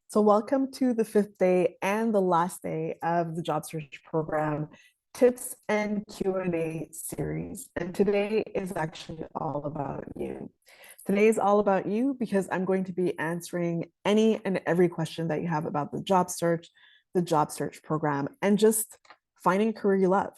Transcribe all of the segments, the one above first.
So welcome to the fifth day and the last day of the job search program tips and Q&A series. And today is actually all about you. Today is all about you because I'm going to be answering any and every question that you have about the job search program, and just finding a career you love.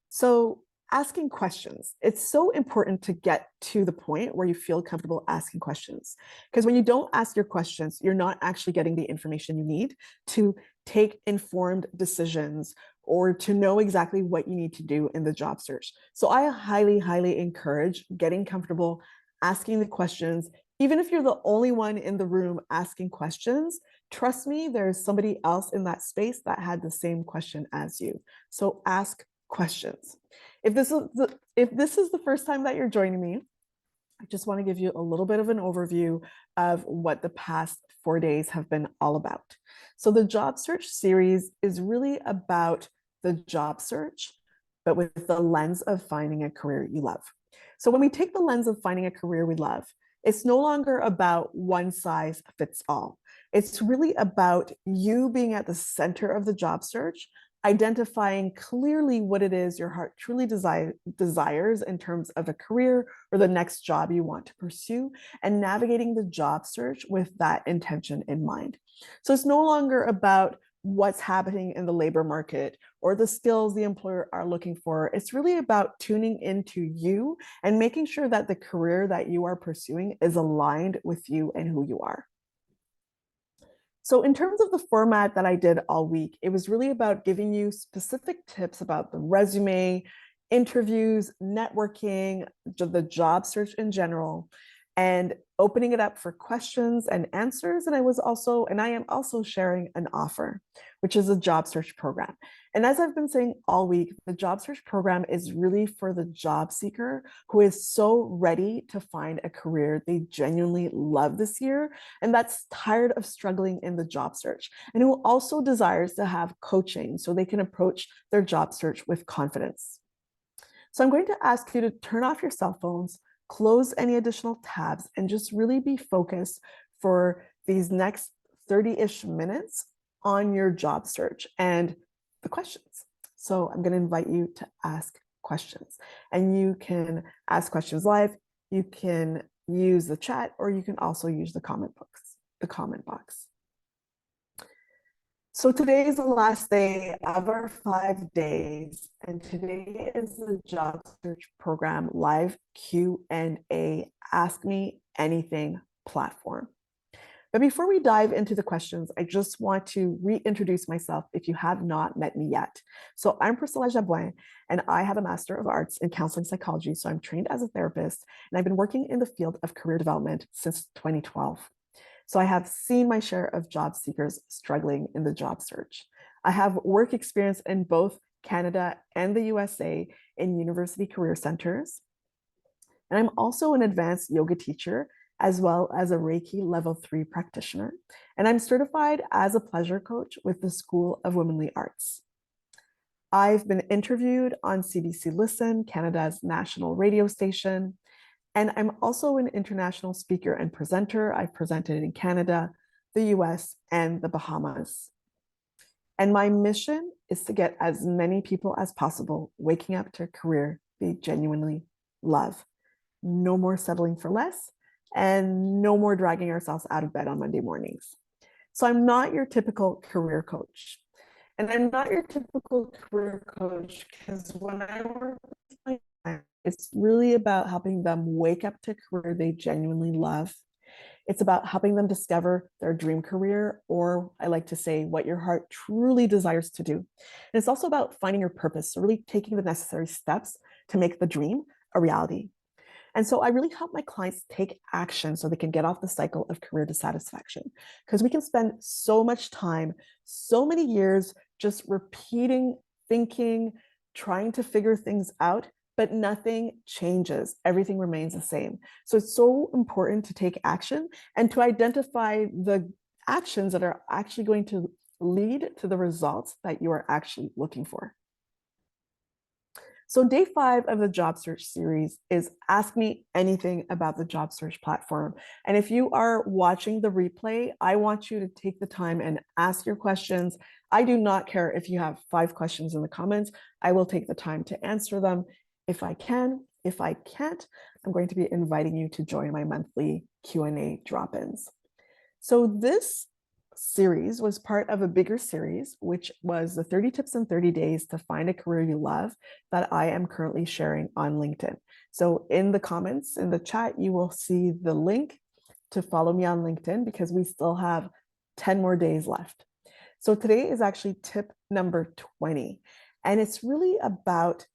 So, asking questions, it's so important to get to the point where you feel comfortable asking questions. Because when you don't ask your questions, you're not actually getting the information you need to take informed decisions or to know exactly what you need to do in the job search. So, I highly, highly encourage getting comfortable asking the questions. Even if you're the only one in the room asking questions, trust me, there's somebody else in that space that had the same question as you. So ask questions. If this is the first time that you're joining me, I just want to give you a little bit of an overview of what the past 4 days have been all about. So the job search series is really about the job search, but with the lens of finding a career you love. So when we take the lens of finding a career we love, it's no longer about one size fits all. It's really about you being at the center of the job search, identifying clearly what it is your heart truly desires in terms of a career or the next job you want to pursue, and navigating the job search with that intention in mind. So it's no longer about what's happening in the labor market or the skills the employer are looking for. It's really about tuning into you and making sure that the career that you are pursuing is aligned with you and who you are. So, in terms of the format that I did all week, it was really about giving you specific tips about the resume, interviews, networking, the job search in general, and opening it up for questions and answers. And I am also sharing an offer, which is a job search program. And as I've been saying all week, the job search program is really for the job seeker who is so ready to find a career they genuinely love this year, and that's tired of struggling in the job search, and who also desires to have coaching so they can approach their job search with confidence. So I'm going to ask you to turn off your cell phones, close any additional tabs, and just really be focused for these next 30-ish minutes on your job search and the questions. So I'm going to invite you to ask questions, and you can ask questions live. You can use the chat, or you can also use the comment box. So today is the last day of our 5 days, and today is the job search program live Q&A Ask Me Anything platform. But before we dive into the questions, I just want to reintroduce myself if you have not met me yet. So I'm Priscilla Jabouin, and I have a Master of Arts in Counseling Psychology. So I'm trained as a therapist, and I've been working in the field of career development since 2012. So I have seen my share of job seekers struggling in the job search. I have work experience in both Canada and the USA in university career centers. And I'm also an advanced yoga teacher as well as a Reiki level 3 practitioner. And I'm certified as a pleasure coach with the School of Womanly Arts. I've been interviewed on CBC Listen, Canada's national radio station. And I'm also an international speaker and presenter. I've presented in Canada, the US, and the Bahamas. And my mission is to get as many people as possible waking up to a career they genuinely love. No more settling for less, and no more dragging ourselves out of bed on Monday mornings. So I'm not your typical career coach. And I'm not your typical career coach because when I work with my clients, it's really about helping them wake up to a career they genuinely love. It's about helping them discover their dream career, or I like to say, what your heart truly desires to do. And it's also about finding your purpose, so really taking the necessary steps to make the dream a reality. And so I really help my clients take action so they can get off the cycle of career dissatisfaction. Because we can spend so much time, so many years just repeating, thinking, trying to figure things out, but nothing changes. Everything remains the same. So it's so important to take action and to identify the actions that are actually going to lead to the results that you are actually looking for. So day 5 of the job search series is Ask Me Anything About the Job Search platform. And if you are watching the replay, I want you to take the time and ask your questions. I do not care if you have 5 questions in the comments. I will take the time to answer them if I can. If I can't, I'm going to be inviting you to join my monthly Q&A drop-ins. So this series was part of a bigger series, which was the 30 tips in 30 days to find a career you love, that I am currently sharing on LinkedIn. So in the comments, in the chat, you will see the link to follow me on LinkedIn because we still have 10 more days left. So today is actually tip number 20, and it's really about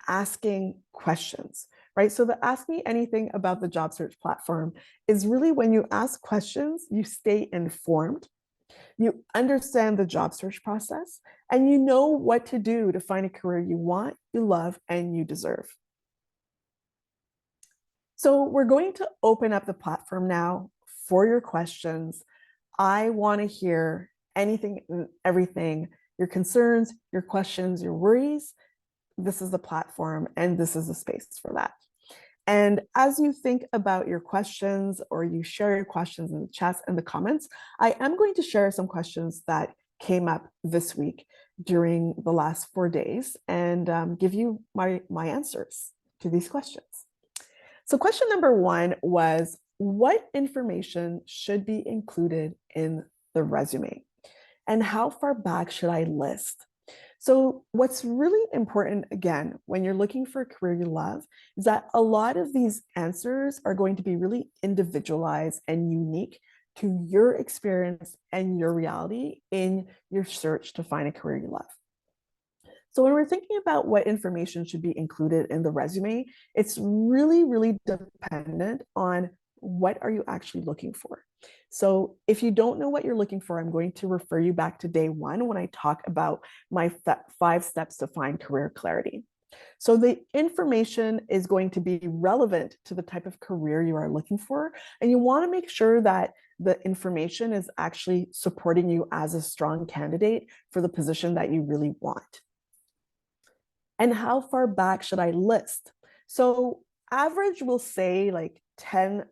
asking questions, right? So the Ask Me Anything About the Job Search platform is really when you ask questions, you stay informed, you understand the job search process, and you know what to do to find a career you want, you love, and you deserve. So we're going to open up the platform now for your questions. I want to hear anything and everything, your concerns, your questions, your worries. This is the platform, and this is the space for that. And as you think about your questions or you share your questions in the chats and the comments, I am going to share some questions that came up this week during the last 4 days and give you my answers to these questions. So question number 1 was, what information should be included in the resume? And how far back should I list? So what's really important, again, when you're looking for a career you love, is that a lot of these answers are going to be really individualized and unique to your experience and your reality in your search to find a career you love. So when we're thinking about what information should be included in the resume, it's really, really dependent on what are you actually looking for. So if you don't know what you're looking for, I'm going to refer you back to day 1 when I talk about my 5 steps to find career clarity. So the information is going to be relevant to the type of career you are looking for, and you want to make sure that the information is actually supporting you as a strong candidate for the position that you really want. And how far back should I list? So average will say like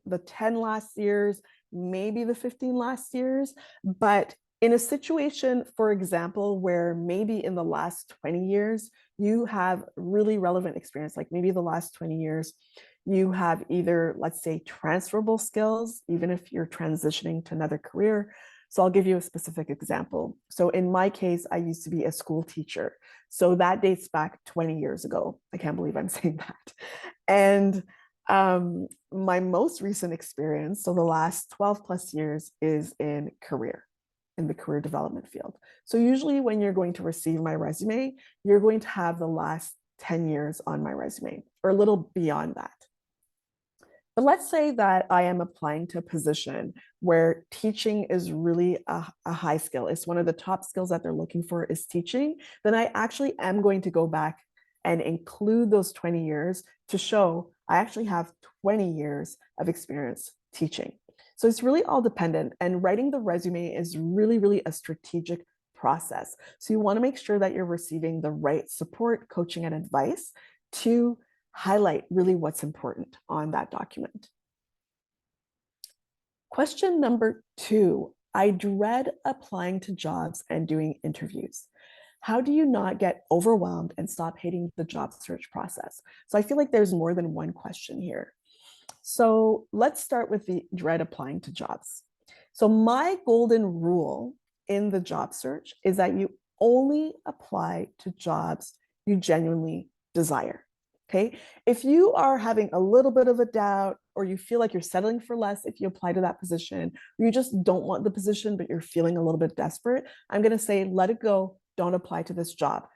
the 10 last years, maybe the 15 last years. But in a situation, for example, where maybe in the last 20 years, you have really relevant experience, like maybe the last 20 years, you have either, let's say, transferable skills, even if you're transitioning to another career. So I'll give you a specific example. So in my case, I used to be a school teacher. So that dates back 20 years ago. I can't believe I'm saying that. And my most recent experience, so the last 12 plus years, is in the career development field. So usually when you're going to receive my resume, you're going to have the last 10 years on my resume or a little beyond that. But let's say that I am applying to a position where teaching is really a high skill. It's one of the top skills that they're looking for is teaching. Then I actually am going to go back and include those 20 years to show I actually have 20 years of experience teaching. So it's really all dependent. And writing the resume is really, really a strategic process. So you want to make sure that you're receiving the right support, coaching, and advice to highlight really what's important on that document. Question number 2, I dread applying to jobs and doing interviews. How do you not get overwhelmed and stop hating the job search process? So I feel like there's more than one question here. So let's start with the dread applying to jobs. So my golden rule in the job search is that you only apply to jobs you genuinely desire. Okay. If you are having a little bit of a doubt, or you feel like you're settling for less if you apply to that position, or you just don't want the position, but you're feeling a little bit desperate, I'm going to say, let it go. Don't apply to this job.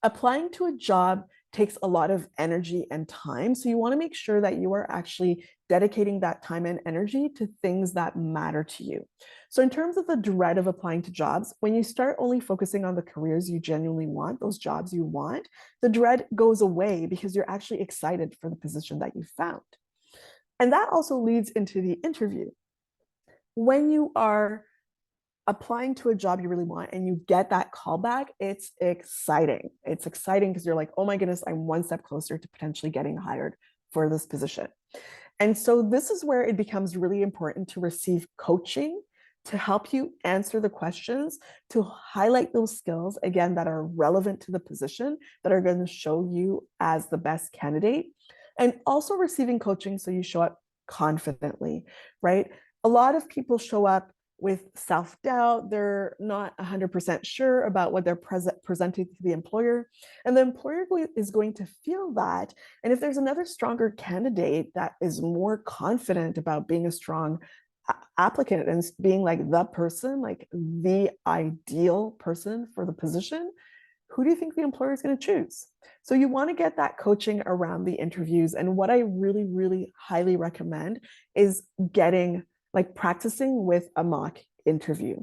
Applying to a job takes a lot of energy and time. So you want to make sure that you are actually dedicating that time and energy to things that matter to you. So in terms of the dread of applying to jobs, when you start only focusing on the careers you genuinely want, those jobs you want, the dread goes away because you're actually excited for the position that you found. And that also leads into the interview. When you are applying to a job you really want and you get that callback, it's exciting. It's exciting because you're like, oh my goodness, I'm one step closer to potentially getting hired for this position. And so this is where it becomes really important to receive coaching to help you answer the questions, to highlight those skills, again, that are relevant to the position, that are going to show you as the best candidate, and also receiving coaching so you show up confidently, right? A lot of people show up with self-doubt. They're not 100% sure about what they're presenting to the employer. And the employer is going to feel that. And if there's another stronger candidate that is more confident about being a strong applicant and being like the person, like the ideal person for the position, who do you think the employer is going to choose? So you want to get that coaching around the interviews. And what I really, really highly recommend is getting like practicing with a mock interview.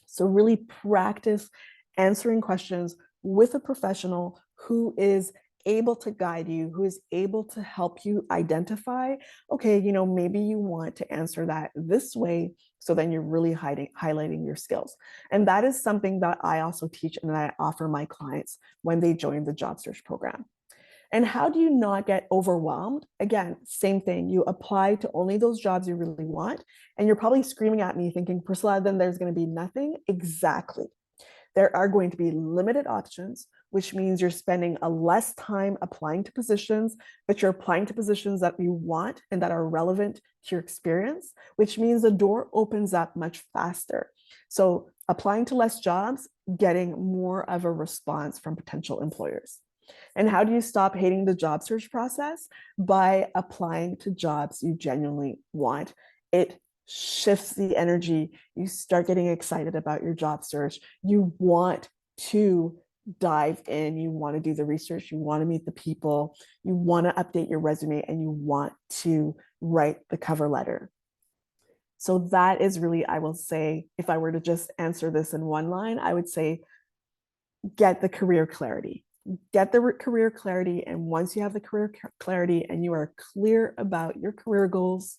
So really practice answering questions with a professional who is able to guide you, who is able to help you identify, okay, maybe you want to answer that this way. So then you're really highlighting your skills. And that is something that I also teach and that I offer my clients when they join the job search program. And how do you not get overwhelmed? Again, same thing. You apply to only those jobs you really want. And you're probably screaming at me thinking, Priscilla, then there's going to be nothing. Exactly. There are going to be limited options, which means you're spending a less time applying to positions, but you're applying to positions that you want and that are relevant to your experience, which means the door opens up much faster. So applying to less jobs, getting more of a response from potential employers. And how do you stop hating the job search process? By applying to jobs you genuinely want. It shifts the energy. You start getting excited about your job search. You want to dive in. You want to do the research. You want to meet the people. You want to update your resume and you want to write the cover letter. So that is really, I will say, if I were to just answer this in one line, I would say get the career clarity. Get the career clarity. And once you have the career clarity and you are clear about your career goals,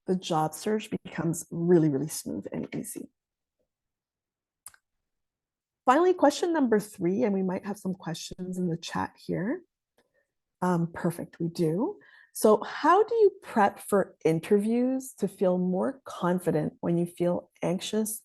the job search becomes really, really smooth and easy. Finally, question number 3, and we might have some questions in the chat here. Perfect, we do. So how do you prep for interviews to feel more confident when you feel anxious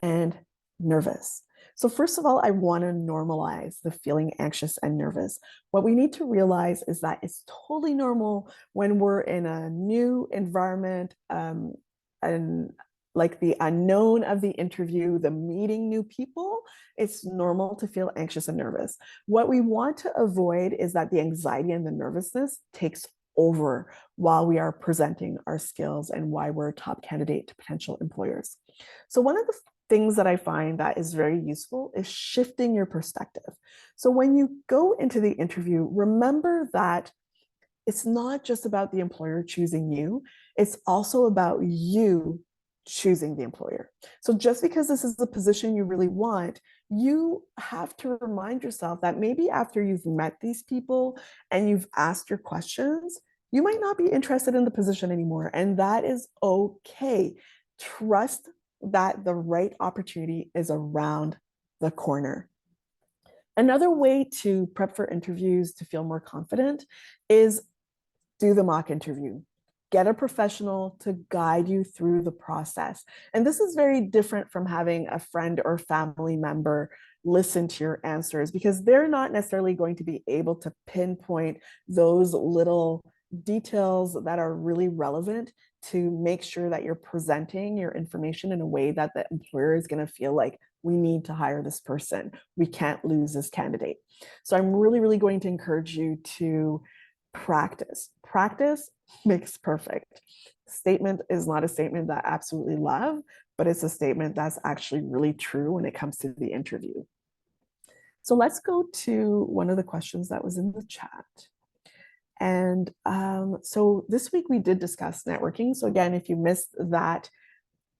and nervous? So first of all, I want to normalize the feeling anxious and nervous. What we need to realize is that it's totally normal when we're in a new environment, and like the unknown of the interview, the meeting new people, it's normal to feel anxious and nervous. What we want to avoid is that the anxiety and the nervousness takes over while we are presenting our skills and why we're a top candidate to potential employers. So one of the things that I find that is very useful is shifting your perspective. So when you go into the interview, remember that it's not just about the employer choosing you, it's also about you choosing the employer. So just because this is the position you really want, you have to remind yourself that maybe after you've met these people and you've asked your questions, you might not be interested in the position anymore. And that is okay. Trust that the right opportunity is around the corner. Another way to prep for interviews to feel more confident is do the mock interview. Get a professional to guide you through the process. And this is very different from having a friend or family member listen to your answers because they're not necessarily going to be able to pinpoint those little details that are really relevant to make sure that you're presenting your information in a way that the employer is going to feel like we need to hire this person. We can't lose this candidate. So I'm really, really going to encourage you to practice. Practice makes perfect. Statement is not a statement that I absolutely love, but it's a statement that's actually really true when it comes to the interview. So let's go to one of the questions that was in the chat. And so this week we did discuss networking. So again, if you missed that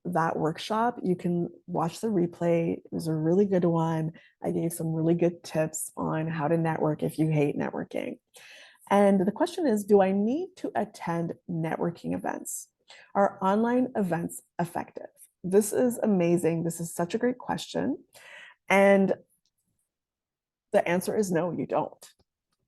workshop, you can watch the replay. It was a really good one. I gave some really good tips on how to network if you hate networking. And the question is, do I need to attend networking events? Are online events effective? this is amazing. This is such a great question. And the answer is no, you don't,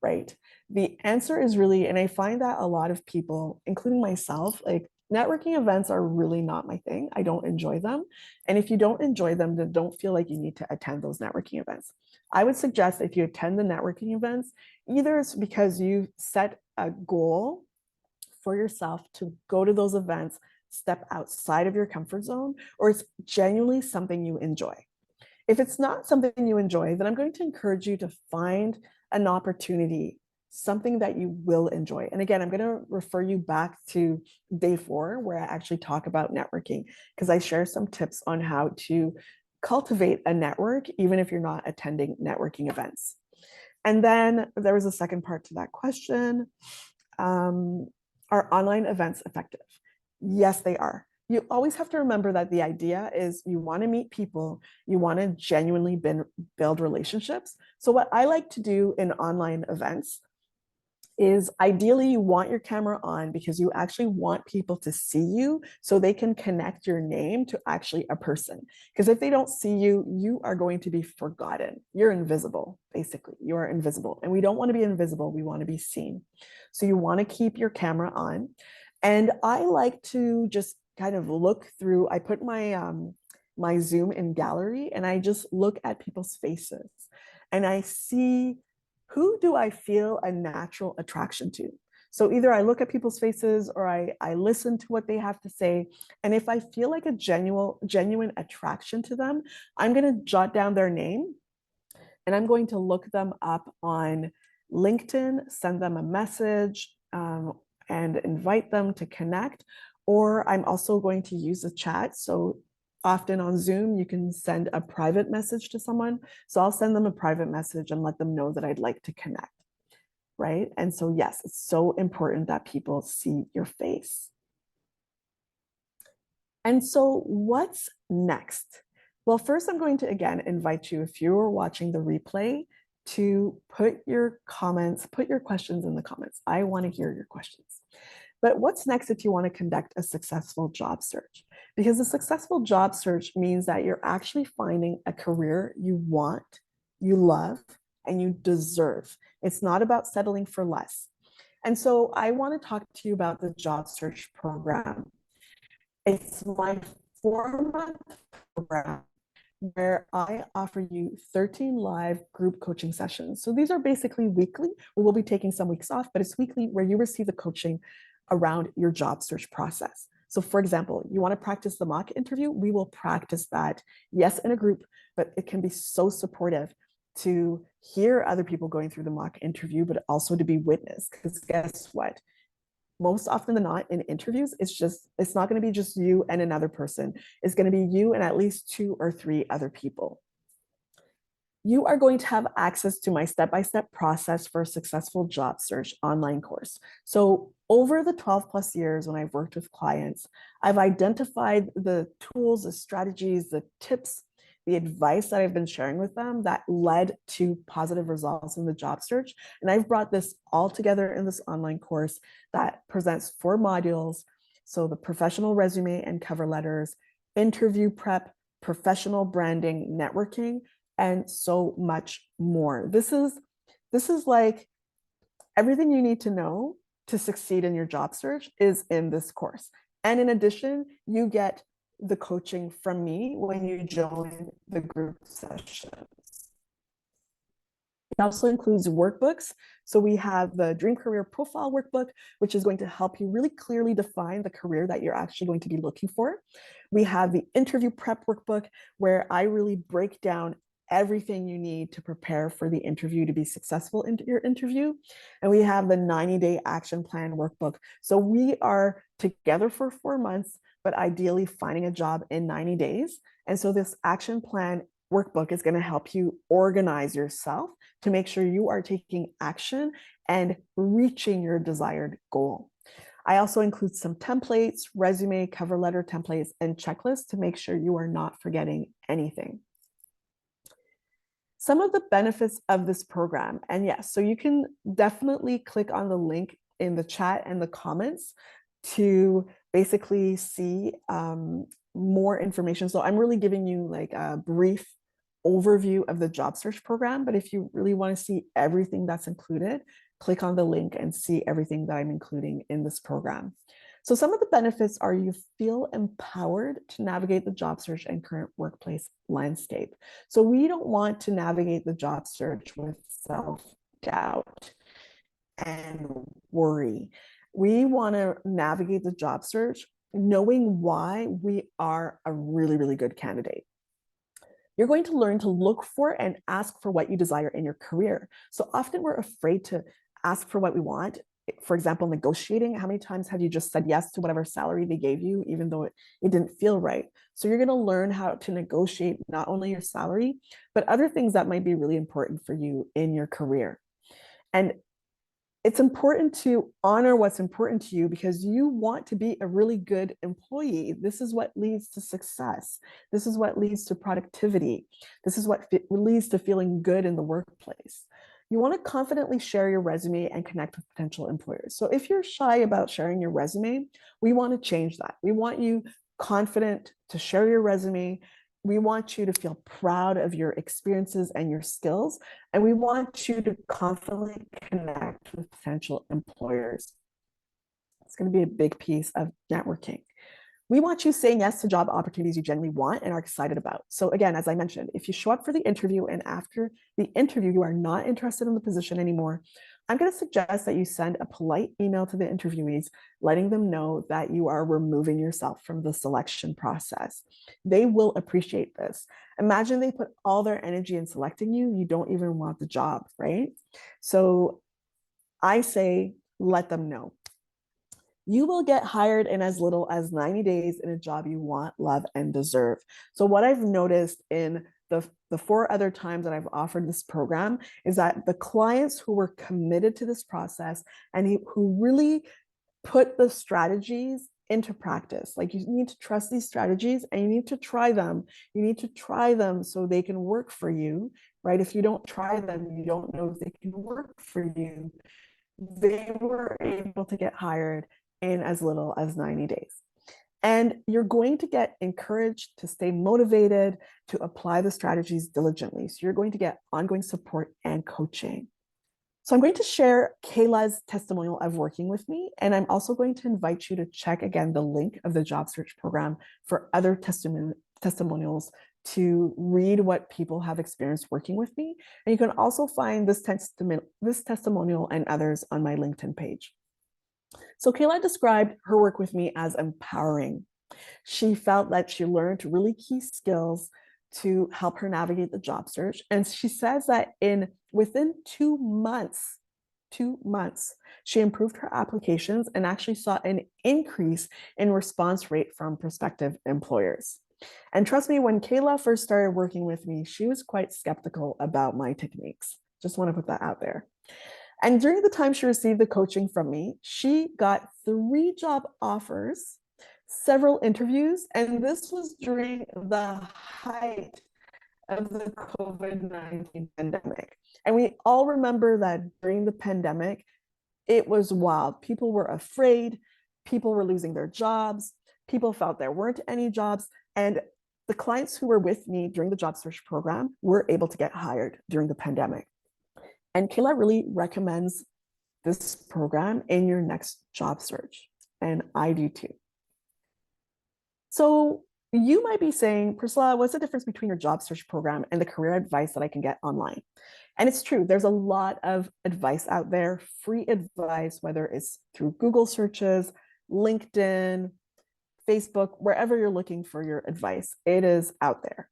right? The answer is really, and I find that a lot of people, including myself, like networking events are really not my thing. I don't enjoy them. And if you don't enjoy them, then don't feel like you need to attend those networking events. I would suggest if you attend the networking events, either it's because you set a goal for yourself to go to those events, step outside of your comfort zone, or it's genuinely something you enjoy. If it's not something you enjoy, then I'm going to encourage you to find an opportunity, something that you will enjoy. And again, I'm going to refer you back to day 4, where I actually talk about networking, because I share some tips on how to cultivate a network, even if you're not attending networking events. And then there was a second part to that question. Are online events effective? Yes, they are. You always have to remember that the idea is you want to meet people, you want to genuinely build relationships. So what I like to do in online events is ideally you want your camera on because you actually want people to see you so they can connect your name to actually a person. Because if they don't see you, you are going to be forgotten. You're invisible, basically. You are invisible. And we don't want to be invisible. We want to be seen. So you want to keep your camera on. And I like to just kind of look through, I put my Zoom in gallery and I just look at people's faces and I see, who do I feel a natural attraction to? So either I look at people's faces or I listen to what they have to say. And if I feel like a genuine attraction to them, I'm going to jot down their name and I'm going to look them up on LinkedIn, send them a message, and invite them to connect. Or I'm also going to use a chat. So often on Zoom, you can send a private message to someone. So I'll send them a private message and let them know that I'd like to connect, right? And so yes, it's so important that people see your face. And so what's next? Well, first I'm going to, again, invite you, if you're watching the replay, to put your comments, put your questions in the comments. I want to hear your questions. But what's next if you want to conduct a successful job search? Because a successful job search means that you're actually finding a career you want, you love, and you deserve. It's not about settling for less. And so I want to talk to you about the job search program. It's my 4-month program where I offer you 13 live group coaching sessions. So these are basically weekly. We will be taking some weeks off, but it's weekly where you receive the coaching around your job search process. So for example, you want to practice the mock interview, we will practice that, yes, in a group, but it can be so supportive to hear other people going through the mock interview, but also to be witnessed. Because guess what? Most often than not in interviews, it's not going to be just you and another person. It's going to be you and at least 2 or 3 other people. You are going to have access to my step-by-step process for a successful job search online course. So over the 12 plus years when I've worked with clients, I've identified the tools, the strategies, the tips, the advice that I've been sharing with them that led to positive results in the job search. And I've brought this all together in this online course that presents 4 modules. So the professional resume and cover letters, interview prep, professional branding, networking, and so much more. This is like everything you need to know to succeed in your job search is in this course. And in addition, you get the coaching from me when you join the group sessions. It also includes workbooks. So we have the Dream Career Profile Workbook, which is going to help you really clearly define the career that you're actually going to be looking for. We have the Interview Prep Workbook, where I really break down everything you need to prepare for the interview to be successful in your interview. And we have the 90-day action plan workbook. So we are together for 4 months, but ideally finding a job in 90 days. And so this action plan workbook is going to help you organize yourself to make sure you are taking action and reaching your desired goal. I also include some templates, resume, cover letter templates, and checklists to make sure you are not forgetting anything. Some of the benefits of this program, and yes, so you can definitely click on the link in the chat and the comments to basically see more information. So I'm really giving you like a brief overview of the job search program. But if you really want to see everything that's included, click on the link and see everything that I'm including in this program. So some of the benefits are you feel empowered to navigate the job search and current workplace landscape. So we don't want to navigate the job search with self-doubt and worry. We want to navigate the job search knowing why we are a really, really good candidate. You're going to learn to look for and ask for what you desire in your career. So often we're afraid to ask for what we want. For example, negotiating, how many times have you just said yes to whatever salary they gave you, even though it didn't feel right? So you're going to learn how to negotiate not only your salary, but other things that might be really important for you in your career. And it's important to honor what's important to you because you want to be a really good employee. This is what leads to success. This is what leads to productivity. This is what leads to feeling good in the workplace. You want to confidently share your resume and connect with potential employers. So if you're shy about sharing your resume, we want to change that. We want you confident to share your resume. We want you to feel proud of your experiences and your skills, and we want you to confidently connect with potential employers. It's going to be a big piece of networking. We want you saying yes to job opportunities you genuinely want and are excited about. So again, as I mentioned, if you show up for the interview and after the interview, you are not interested in the position anymore, I'm going to suggest that you send a polite email to the interviewees, letting them know that you are removing yourself from the selection process. They will appreciate this. Imagine they put all their energy in selecting you, you don't even want the job, right? So I say, let them know. You will get hired in as little as 90 days in a job you want, love, and deserve. So what I've noticed in the 4 other times that I've offered this program is that the clients who were committed to this process and who really put the strategies into practice, like you need to trust these strategies and you need to try them. You need to try them so they can work for you, right? If you don't try them, you don't know if they can work for you. They were able to get hired in as little as 90 days. And you're going to get encouraged to stay motivated, to apply the strategies diligently. So you're going to get ongoing support and coaching. So I'm going to share Kayla's testimonial of working with me. And I'm also going to invite you to check again the link of the job search program for other testimonials to read what people have experienced working with me. And you can also find this testimonial and others on my LinkedIn page. So Kayla described her work with me as empowering. She felt that she learned really key skills to help her navigate the job search. And she says that within 2 months, she improved her applications and actually saw an increase in response rate from prospective employers. And trust me, when Kayla first started working with me, she was quite skeptical about my techniques. Just want to put that out there. And during the time she received the coaching from me, she got 3 job offers, several interviews, and this was during the height of the COVID-19 pandemic. And we all remember that during the pandemic, it was wild. People were afraid, people were losing their jobs, people felt there weren't any jobs, and the clients who were with me during the job search program were able to get hired during the pandemic. And Kayla really recommends this program in your next job search. And I do too. So you might be saying, Priscilla, what's the difference between your job search program and the career advice that I can get online? And it's true, there's a lot of advice out there, free advice, whether it's through Google searches, LinkedIn, Facebook, wherever you're looking for your advice, it is out there.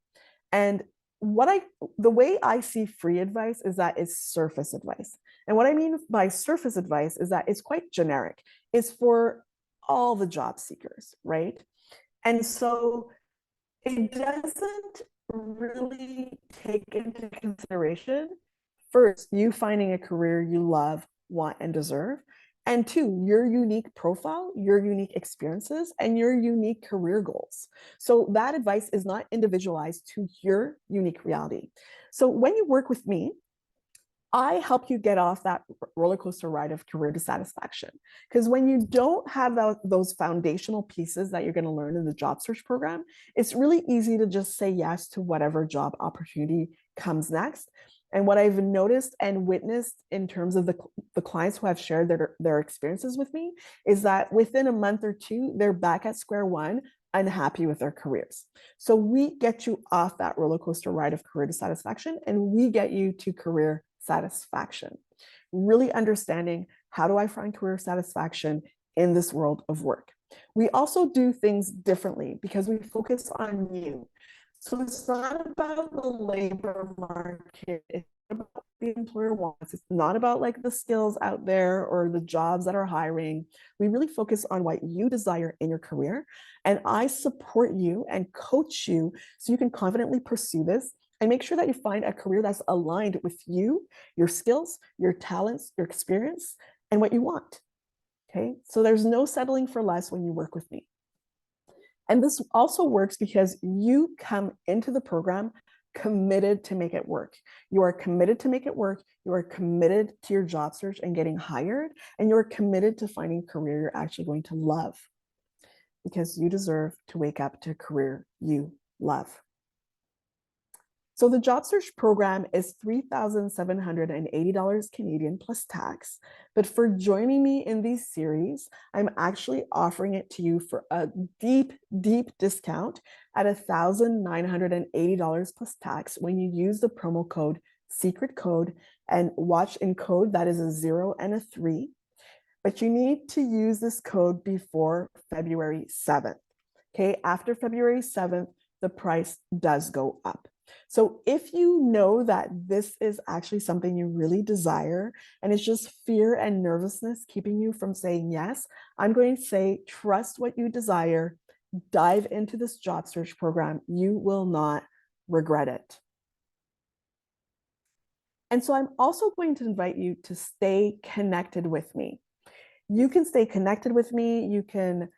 And the way I see free advice is that it's surface advice. And what I mean by surface advice is that it's quite generic. It's for all the job seekers, right? And so it doesn't really take into consideration, first, you finding a career you love, want, and deserve. And 2, your unique profile, your unique experiences, and your unique career goals. So that advice is not individualized to your unique reality. So when you work with me, I help you get off that roller coaster ride of career dissatisfaction. Because when you don't have those foundational pieces that you're going to learn in the job search program, it's really easy to just say yes to whatever job opportunity comes next. And what I've noticed and witnessed in terms of the clients who have shared their experiences with me is that within a month or two, they're back at square one, unhappy with their careers. So we get you off that roller coaster ride of career dissatisfaction and we get you to career satisfaction. Really understanding how do I find career satisfaction in this world of work. We also do things differently because we focus on you. So it's not about the labor market, it's about what the employer wants. It's not about like the skills out there or the jobs that are hiring. We really focus on what you desire in your career. And I support you and coach you so you can confidently pursue this and make sure that you find a career that's aligned with you, your skills, your talents, your experience, and what you want. Okay. So there's no settling for less when you work with me. And this also works because you come into the program committed to make it work. You are committed to make it work. You are committed to your job search and getting hired. And you're committed to finding a career you're actually going to love because you deserve to wake up to a career you love. So the job search program is $3,780 Canadian plus tax. But for joining me in these series, I'm actually offering it to you for a deep, deep discount at $1,980 plus tax when you use the promo code secret code and watch in code that is a 0 and a 3. But you need to use this code before February 7th. Okay, after February 7th, the price does go up. So if you know that this is actually something you really desire and it's just fear and nervousness keeping you from saying yes, I'm going to say trust what you desire, dive into this job search program. You will not regret it. And so I'm also going to invite you to stay connected with me. You can stay connected with me. You can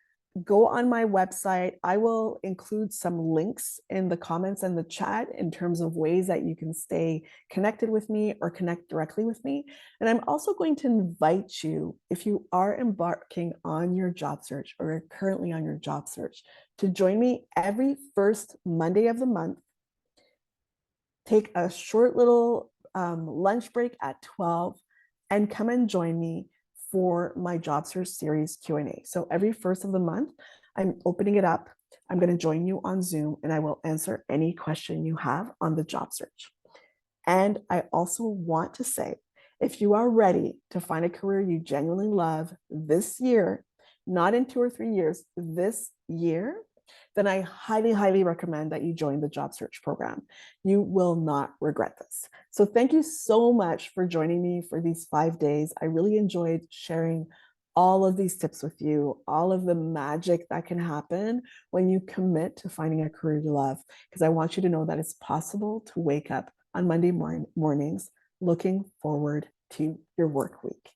go on my website. I will include some links in the comments and the chat in terms of ways that you can stay connected with me or connect directly with me. And I'm also going to invite you, if you are embarking on your job search or are currently on your job search, to join me every first Monday of the month. Take a short little lunch break at 12 and come and join me for my job search series Q&A. So every first of the month, I'm opening it up. I'm going to join you on Zoom and I will answer any question you have on the job search. And I also want to say, if you are ready to find a career you genuinely love this year, not in 2 or 3 years, this year, then I highly, highly recommend that you join the job search program. You will not regret this. So thank you so much for joining me for these 5 days. I really enjoyed sharing all of these tips with you, all of the magic that can happen when you commit to finding a career you love, because I want you to know that it's possible to wake up on Monday mornings looking forward to your work week.